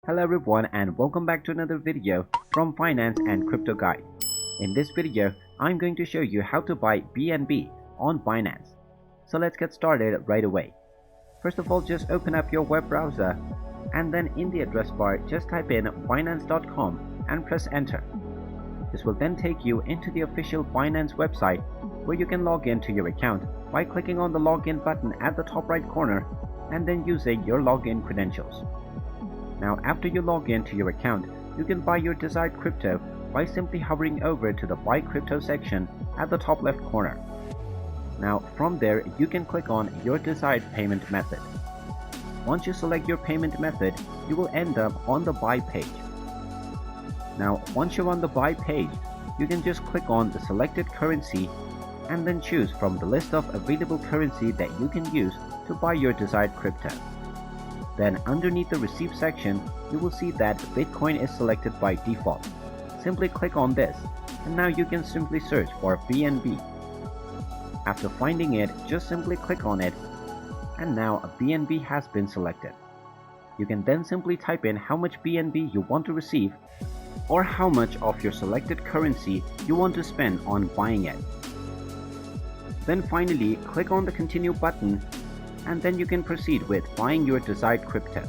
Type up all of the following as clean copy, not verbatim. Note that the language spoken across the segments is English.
Hello everyone and welcome back to another video from Finance and Crypto Guide. In this video, I'm going to show you how to buy BNB on Binance. So let's get started right away. First of all, just open up your web browser and then in the address bar just type in binance.com and press enter. This will then take you into the official Binance website where you can log in to your account by clicking on the login button at the top right corner and then using your login credentials. Now after you log in to your account, you can buy your desired crypto by simply hovering over to the Buy Crypto section at the top left corner. Now from there you can click on your desired payment method. Once you select your payment method, you will end up on the Buy page. Now once you're on the Buy page, you can just click on the selected currency and then choose from the list of available currency that you can use to buy your desired crypto. Then underneath the receipt section, you will see that Bitcoin is selected by default. Simply click on this and now you can simply search for BNB. After finding it, just simply click on it and now a BNB has been selected. You can then simply type in how much BNB you want to receive or how much of your selected currency you want to spend on buying it. Then finally click on the continue button and then you can proceed with buying your desired crypto.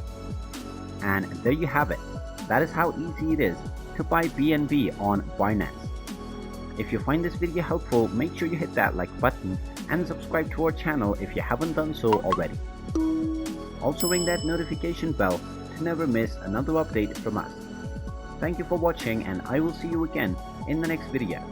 And there you have it. That is how easy it is to buy BNB on Binance. If you find this video helpful, make sure you hit that like button and subscribe to our channel if you haven't done so already. Also ring that notification bell to never miss another update from us. Thank you for watching and I will see you again in the next video.